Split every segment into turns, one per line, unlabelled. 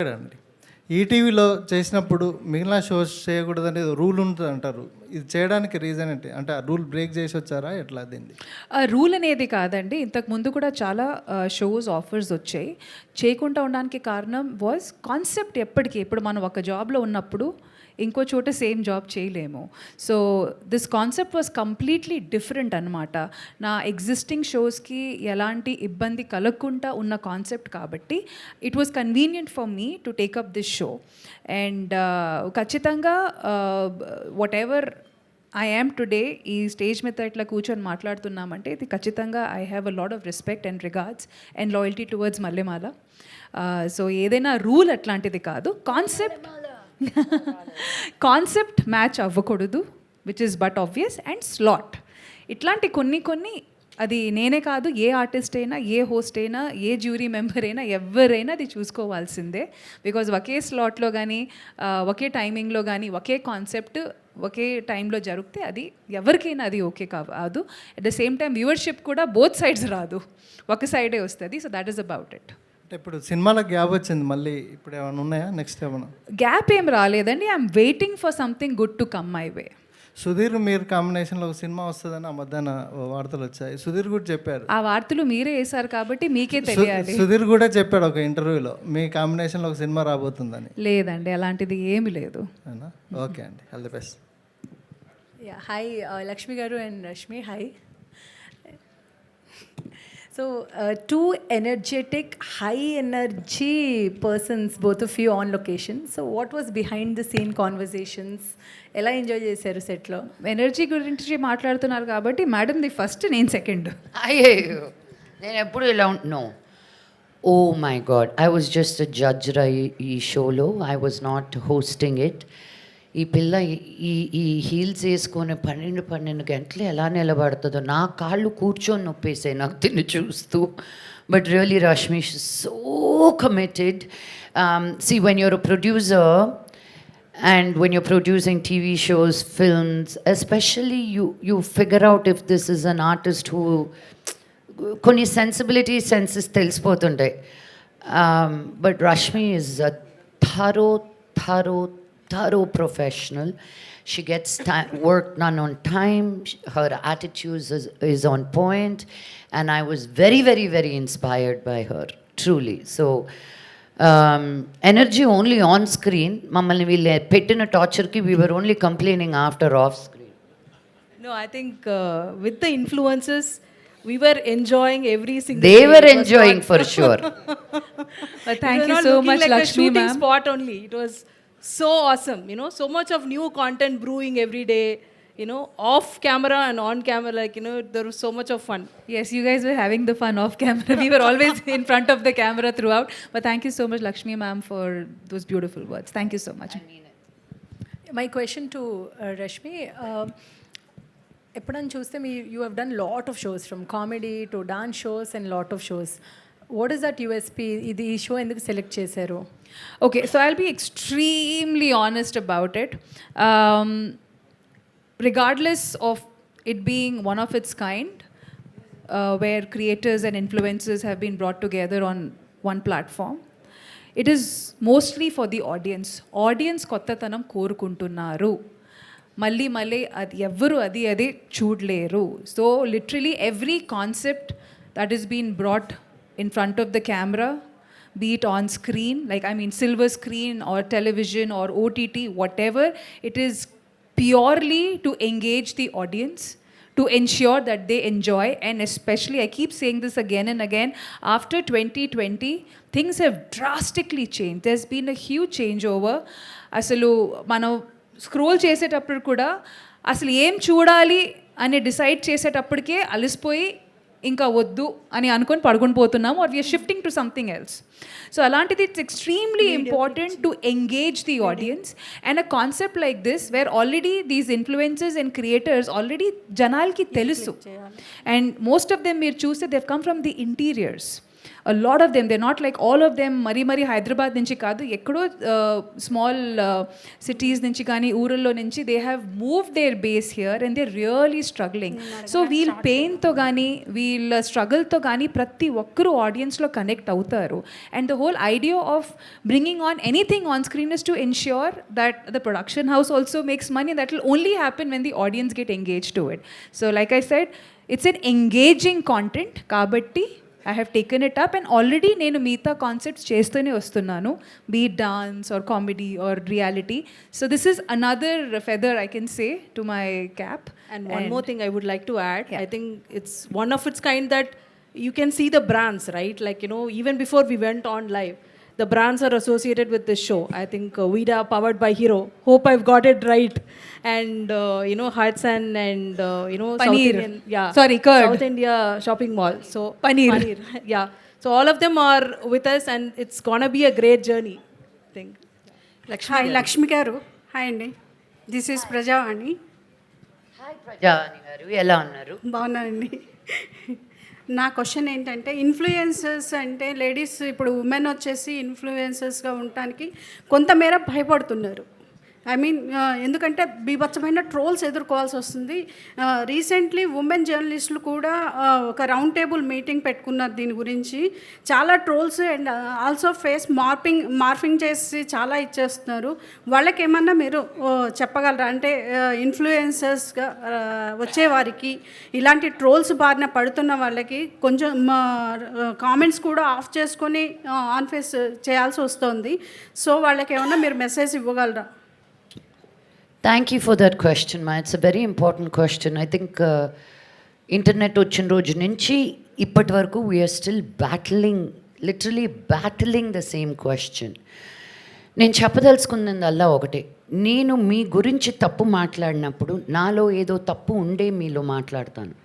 అండి ఈటీవీలో చేసినప్పుడు మిగిలిన షోస్ చేయకూడదని రూల్ ఉంటుంది అంటారు. ఇది చేయడానికి రీజన్ ఏంటి? అంటే ఆ రూల్ బ్రేక్ చేసి వచ్చారా ఎట్లా దీన్ని?
రూల్ అనేది కాదండి. ఇంతకు ముందు కూడా చాలా షోస్ ఆఫర్స్ వచ్చాయి. చేయకుండా ఉండడానికి కారణం వాజ్ కాన్సెప్ట్. ఇప్పుడు మనం ఒక జాబ్లో ఉన్నప్పుడు ఇంకో చోట సేమ్ జాబ్ చేయలేము. So this concept was completely different అనమాట. నా ఎగ్జిస్టింగ్ షోస్కి ఎలాంటి ఇబ్బంది కలగకుండా ఉన్న కాన్సెప్ట్ కాబట్టి it was convenient for me to take up this show. And ఖచ్చితంగా whatever I am today, ఈ స్టేజ్ మీద ఇట్లా కూర్చొని మాట్లాడుతున్నామంటే ఇది ఖచ్చితంగా I have a lot of respect and regards and loyalty towards Mallemala. So ఏదైనా రూల్ అట్లాంటిది కాదు. కాన్సెప్ట్ మ్యాచ్ అవ్వకూడదు, which is but obvious. And slot ఇట్లాంటి కొన్ని అది నేనే కాదు, ఏ ఆర్టిస్ట్ అయినా, ఏ హోస్ట్ అయినా, ఏ జ్యూరీ మెంబర్ అయినా, ఎవరైనా అది చూసుకోవాల్సిందే. బికాజ్ ఒకే స్లాట్లో కానీ ఒకే టైమింగ్లో కానీ ఒకే కాన్సెప్ట్ ఒకే టైంలో జరిగితే అది ఎవరికైనా అది ఓకే కాదు. At the same time viewership కూడా బోత్ సైడ్స్ రాదు, ఒక సైడే వస్తుంది. So that is about it.
అంటే ఇప్పుడు సినిమాలకు గ్యాప్ వచ్చింది, మళ్ళీ ఇప్పుడు ఏమైనా ఉన్నాయా నెక్స్ట్ ఏమైనా?
గ్యాప్ ఏం రాలేదండి. I'm waiting for something good to come my way.
Sudheer మీరు కాంబినేషన్లో ఒక సినిమా వస్తుందని ఆ మధ్యాహ్న వార్తలు వచ్చాయి. సుధీర్ కూడా చెప్పారు.
ఆ వార్తలు మీరే వేశారు కాబట్టి మీకే తెలియాలి.
సుధీర్ కూడా చెప్పాడు ఒక ఇంటర్వ్యూలో మీ కాంబినేషన్లో ఒక సినిమా రాబోతుందని.
లేదండి, అలాంటిది ఏమి లేదు.
ఓకే అండి, all the best.
Hi, Lakshmi Garu and Rashmi. Hi. So, two energetic, high energy persons, both of you on location. So, what was behind the scene conversations? ఎలా ఎంజాయ్ చేశారు సెట్లో?
ఎనర్జీ గురించి మాట్లాడుతున్నారు కాబట్టి మేడం ది ఫస్ట్, నేను second.
అయ్యో, నేను ఎప్పుడు ఇలా no. Oh my god, I was just judge ఈ షోలో. I was not hosting it. ఈ పిల్ల ఈ హీల్స్ వేసుకొని 12 గంటలు ఎలా నిలబడుతుందో, నా కాళ్ళు కూర్చొని నొప్పేసాయి నాకు తిని చూస్తూ. But really Rashmi so committed. See, when your a producer and when you're producing TV shows, films, especially you figure out if this is an artist who konni sensibility senses telisipotuntayi. But Rashmi is a thorough professional. She gets work done on time. Her attitude is on point, and I was very, very, very inspired by her, truly. So energy only on screen. Mammalni veelle pettina torture ki we were only complaining after off screen.
No, I think with the influencers we were enjoying every single
they were enjoying for sure.
Thank you so much,
like
Lakshmi
a shooting
ma'am.
spot only. It was so awesome, you know, so much of new content brewing every day, you know, off camera and on camera, like, you know, there was so much of fun.
Yes, you guys were having the fun off camera. We were always in front of the camera throughout. But thank you so much, Lakshmi ma'am, for those beautiful words. Thank you so much.
My question to Rashmi, ఎప్పుడని చూస్తే you have done lot of shows, from comedy to dance shows and lot of shows. What is that USP? ఇది ఈ show ఎందుకు select చేశారు?
Okay, so I'll be extremely honest about it. Regardless of it being one of its kind, where creators and influencers have been brought together on one platform, it is mostly for the audience. Audience కొత్తతనం కోరుకుంటున్నారు. మళ్ళీ అది ఎవ్వరు అది చూడలేరు. So literally every concept that is being brought in front of the camera, be it on screen, like I mean silver screen or television or OTT, whatever, it is purely to engage the audience, to ensure that they enjoy. And especially, I keep saying this again and again, after 2020 things have drastically changed. There's been a huge changeover. అసలు మనం scroll చేసేటప్పుడు కూడా అసలు ఏం చూడాలి అని decide చేసేటప్పటికే అలసిపోయి ఇంకా వద్దు అని అనుకొని పడుకొని పోతున్నాము, or we are shifting to something else. So అలాంటిది it's extremely important to engage the audience. And a concept like this where already these influencers and creators already జనాలకి తెలుసు. అండ్ మోస్ట్ ఆఫ్ దెమ్ మీరు చూస్తే they have come from the interiors. a lot of them, they're not like all of them mari Hyderabad nunchi kaadu, ekkado small cities nunchi gaani urallo nunchi, they have moved their base here and they're really struggling. So we'll pain to gaani, we'll struggle to gaani prati okkaru audience lo connect avutaru. And the whole idea of bringing on anything on screen is to ensure that the production house also makes money. That will only happen when the audience get engaged to it. So like I said, it's an engaging content kabatti I have taken it up, and already నేను మిగతా concepts చేస్తూనే వస్తున్నాను, be it dance or comedy or reality. So this is another feather I can say to my cap.
And one more thing I would like to add, I think it's one of its kind that you can see the brands, right? Like, you know, even before we went on live, the brands are associated with this show. I think Vida powered by Hero. Hope I've got it right. And you know, Hudson and you know,
Paneer.
South Indian, yeah,
Sorry, curd.
South India shopping mall. So
Paneer.
yeah. So all of them are with us, and it's gonna be a great journey, I think.
Hi Lakshmi గారు. Hi అండి, this is Prajavani.
Hi ప్రజావాణి గారు, ఎలా ఉన్నారు?
బాగున్నానండి. నా question ఏంటంటే, influencers అంటే ladies ఇప్పుడు ఉమెన్ వచ్చేసి ఇన్ఫ్లుయెన్సర్స్గా ఉండటానికి కొంతమేర భయపడుతున్నారు. ఐ మీన్ ఎందుకంటే బీభత్సమైన ట్రోల్స్ ఎదుర్కోవాల్సి వస్తుంది. రీసెంట్లీ ఉమెన్ జర్నలిస్టులు కూడా ఒక రౌండ్ టేబుల్ మీటింగ్ పెట్టుకున్నారు దీని గురించి. చాలా trolls and also face morphing చేసి చాలా ఇచ్చేస్తున్నారు. వాళ్ళకి ఏమన్నా మీరు చెప్పగలరా? అంటే ఇన్ఫ్లుయెన్సర్స్గా వచ్చేవారికి, ఇలాంటి ట్రోల్స్ బారిన పడుతున్న వాళ్ళకి కొంచెం కామెంట్స్ కూడా ఆఫ్ చేసుకొని ఆన్ ఫేస్ చేయాల్సి వస్తుంది. సో వాళ్ళకి ఏమన్నా మీరు మెసేజ్ ఇవ్వగలరా?
Thank you for that question మా. It's a very important question. I think internet వచ్చిన రోజు నుంచి ఇప్పటి వరకు we are still literally battling the same question. నేను చెప్పదలుచుకున్నదల్లా ఒకటే, నేను మీ గురించి తప్పు మాట్లాడినప్పుడు నాలో ఏదో తప్పు ఉండే మీలో మాట్లాడతాను.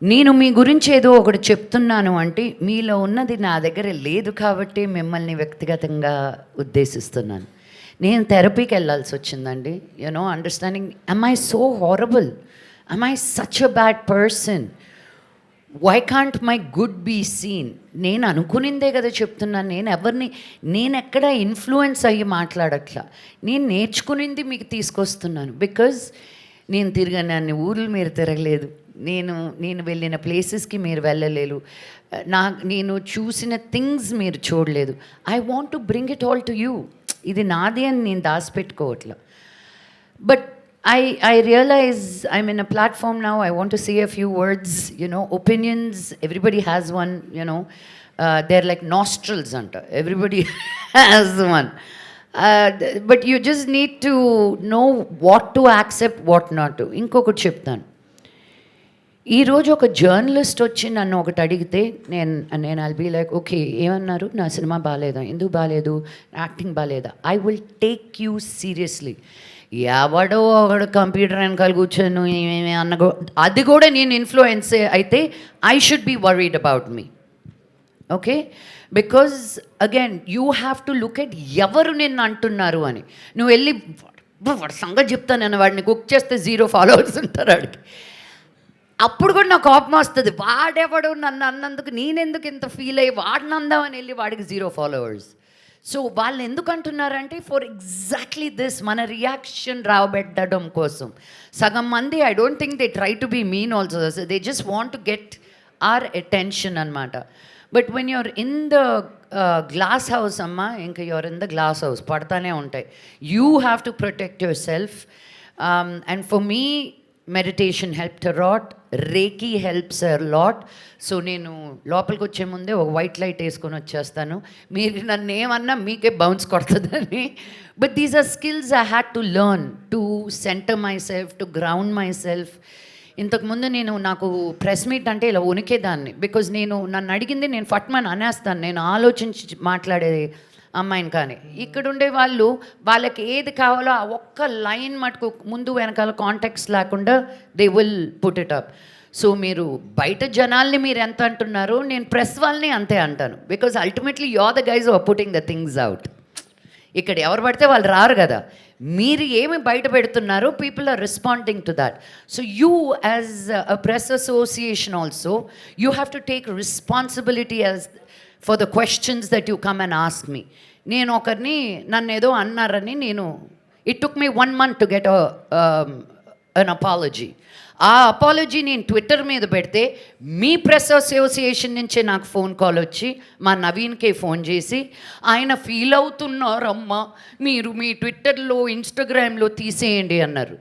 నేను మీ గురించి ఏదో ఒకటి చెప్తున్నాను అంటే మీలో ఉన్నది నా దగ్గర లేదు కాబట్టి మిమ్మల్ని వ్యక్తిగతంగా ఉద్దేశిస్తున్నాను. నేను థెరపీకి వెళ్ళాల్సి వచ్చిందండి, you know, understanding am I so horrible? Am I such a bad person? Why can't my good be seen? నేను అనుకునిందే కదా చెప్తున్నాను. నేను ఎక్కడ ఇన్ఫ్లుయెన్స్ అయ్యి మాట్లాడట్లా. నేను నేర్చుకునింది మీకు తీసుకొస్తున్నాను. బికాజ్ నేను తిరిగిన అన్ని ఊర్లు మీరు తిరగలేదు, నేను వెళ్ళిన ప్లేసెస్కి మీరు వెళ్ళలేదు, నేను చూసిన థింగ్స్ మీరు చూడలేదు. I want to bring it all to you. ఇది నాది అని నేను దాచిపెట్టుకోవట్లా. But I realize I'm in a platform now. I want to say a few words, you know, opinions. Everybody has one, you know. They're like nostrils, anta. Everybody has one. But you just need to know what to accept, what not to. ఇంకొకటి చెప్తాను. ఈరోజు ఒక journalist వచ్చి నన్ను ఒకటి అడిగితే నేను I'll be like, okay ఏమన్నారు, నా సినిమా బాగాలేదా, ఎందుకు బాగాలేదు, యాక్టింగ్ బాగాలేదా? I will take you seriously. ఎవడో ఒకడు కంప్యూటర్ వెనకాల కూర్చొని ఏమేమి అది కూడా నేను ఇన్ఫ్లుయెన్స్ అయితే I should be worried about me. Okay, because again you have to look at ఎవరు నిన్ను అంటున్నారు అని. నువ్వు వెళ్ళి వాడి సంగతి చెప్తానని వాడిని కుక్ చేస్తే 0 followers ఉంటారు వాడికి. అప్పుడు కూడా నాకు కోపం వస్తుంది, వాడెవడు నన్ను అన్నందుకు నేనెందుకు ఇంత ఫీల్ అయ్యి వాడిని అందామని వెళ్ళి వాడికి 0 followers. సో వాళ్ళు ఎందుకు అంటున్నారంటే ఫర్ ఎగ్జాక్ట్లీ దిస్, మన రియాక్షన్ రాబెట్టడం కోసం. సగం మంది I don't think they try to be mean also, they just want to get our attention అనమాట. But when you're in the glass house అమ్మ, ఇంకా you're in the glass house పడతానే ఉంటాయి. You have to protect yourself. And for me meditation helped a lot, reiki helps a lot. So నేను లోపలికి వచ్చే ముందే ఒక వైట్ లైట్ వేసుకొని వచ్చేస్తాను. మీరు నన్ను ఏమన్నా మీకే బౌన్స్ కొడుతుందని. But these are skills I had to learn to center myself, to ground myself. ఇంతకుముందు నాకు ప్రెస్ మీట్ అంటే ఇలా వణికేదాన్ని. బికాజ్ నన్ను అడిగింది నేను ఫట్మని అనేస్తాను, నేను ఆలోచించి మాట్లాడే అమ్మాయిని. కానీ ఇక్కడ ఉండే వాళ్ళకి ఏది కావాలో ఆ ఒక్క లైన్ మటుకు ముందు వెనకాల కాంటాక్ట్స్ లేకుండా they will put it up. So మీరు బయట జనాల్ని మీరు ఎంత అంటున్నారు, నేను ప్రెస్ వాళ్ళని అంతే అంటాను. Because ultimately you are the guys who are putting the things out. ఇక్కడ ఎవరు పడితే వాళ్ళు రారు కదా. మీరు ఏమి బయట పెడుతున్నారో people are responding to that. So you as a press association also you have to take responsibility as for the questions that you come and ask me. నేను ఒకరిని నన్ను ఏదో అన్నారని it took me 1 month to get an apology. ఆ apology నేను Twitter మీద పెడితే మీ press association నుంచే నాకు ఫోన్ కాల్ వచ్చి మా నవీన్కే ఫోన్ చేసి ఆయన ఫీల్ అవుతున్నారమ్మా, మీరు మీ ట్విట్టర్లో ఇన్స్టాగ్రామ్లో తీసేయండి అన్నారు.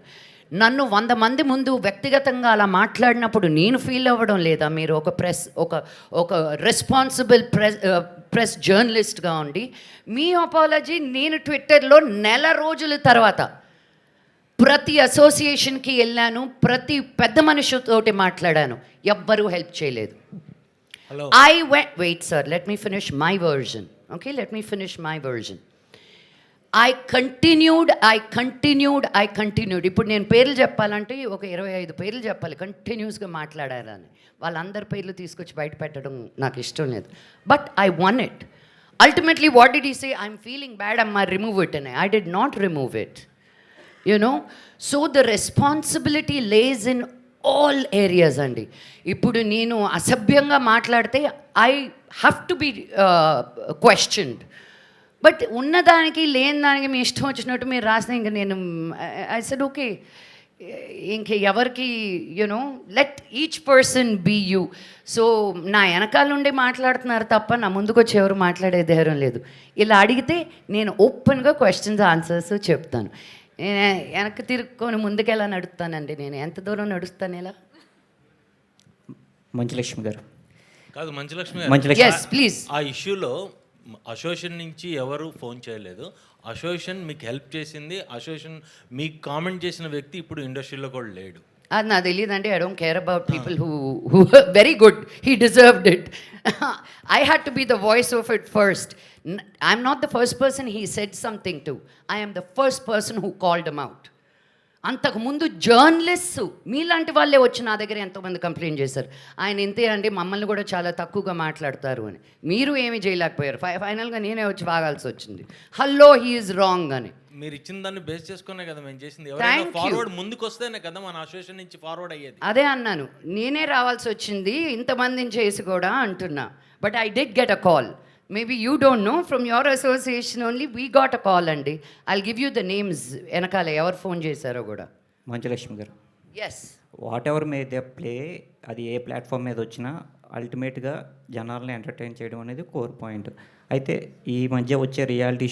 నన్ను 100 మంది ముందు వ్యక్తిగతంగా అలా మాట్లాడినప్పుడు నేను ఫీల్ అవ్వడం లేదా? మీరు ఒక రెస్పాన్సిబుల్ ప్రెస్ జర్నలిస్ట్గా ఉండి మీ అపాలజీ నేను ట్విట్టర్లో 1 రోజుల తర్వాత ప్రతి అసోసియేషన్కి వెళ్ళాను, ప్రతి పెద్ద మనిషితోటి మాట్లాడాను, ఎవ్వరూ హెల్ప్ చేయలేదు. Wait sir, let me finish my version. Okay, let me finish my version. I continued. ఇప్పుడు నేను పేర్లు చెప్పాలంటే ఒక 25 పేర్లు చెప్పాలి, కంటిన్యూస్గా మాట్లాడాలని. వాళ్ళందరి పేర్లు తీసుకొచ్చి బయట పెట్టడం నాకు ఇష్టం లేదు. But I won it. Ultimately what did he say? I'm feeling bad అమ్మా, రిమూవ్ ఇట్ అని. I did not remove it. So the responsibility lies in all areas అండి. ఇప్పుడు నేను అసభ్యంగా మాట్లాడితే I have to be questioned. But ఉన్నదానికి లేని దానికి మీ ఇష్టం వచ్చినట్టు మీరు రాసిన ఇంక నేను ఐ సెడ్ ఓకే, ఇంక ఎవరికి let each person be you. So నా వెనకాల నుండి మాట్లాడుతున్నారు తప్ప నా ముందుకు వచ్చి ఎవరు మాట్లాడే ధైర్యం లేదు. ఇలా అడిగితే నేను ఓపెన్గా క్వశ్చన్స్ ఆన్సర్స్ చెప్తాను. నేను వెనక్కి తిరుక్కొని ముందుకెలా నడుస్తానండి? నేను ఎంత దూరం నడుస్తాను ఇలా?
మంచులక్ష్మి గారు
కాదు, మంచులక్ష్మి
Yes, please.
ఆ ఇష్యూలో అసోసియేషన్ నుంచి ఎవరు ఫోన్ చేయలేదు. అసోసియేషన్ మీకు హెల్ప్ చేసింది. అసోసియేషన్ మీకు కామెంట్ చేసిన వ్యక్తి ఇప్పుడు ఇండస్ట్రీలో కూడా లేడు.
అది నాకు తెలియదండి. I don't care about people who very good, he deserved it. I had to be the voice of it first. I'm not the first person he said something to. I am the first person who called them out. అంతకుముందు journalists మీలాంటి వాళ్ళే వచ్చి నా దగ్గర ఎంతోమంది complaint చేశారు, ఆయన ఇంతే అండి, మమ్మల్ని కూడా చాలా తక్కువగా మాట్లాడతారు అని. మీరు ఏమీ చేయలేకపోయారు. ఫైనల్గా నేనే వచ్చి వాగాల్సి వచ్చింది. హలో, హీ ఈజ్ రాంగ్ అని.
మీరు ఇచ్చిన దాన్ని బేస్ చేసుకునే కదా మేము చేసింది. ఎవరైనా ఫార్వర్డ్ ముందుకు వస్తేనే కదా మన అసోసియేషన్ నుంచి ఫార్వర్డ్ అయ్యేది.
అదే అన్నాను, నేనే రావాల్సి వచ్చింది ఇంతమందిని చేసి కూడా అంటున్నా. But I did get a call. Maybe you don't know, from your association only we got a call అండి. I'll give you the names వెనకాల ఎవరు ఫోన్ చేశారో కూడా.
మంచులక్ష్మి గారు,
yes,
whatever may they play, అది ఏ ప్లాట్ఫామ్ మీద వచ్చినా అల్టిమేట్గా జనాల్ని ఎంటర్టైన్ చేయడం అనేది కోర్ పాయింట్. అయితే ఈ మధ్య వచ్చే రియాలిటీ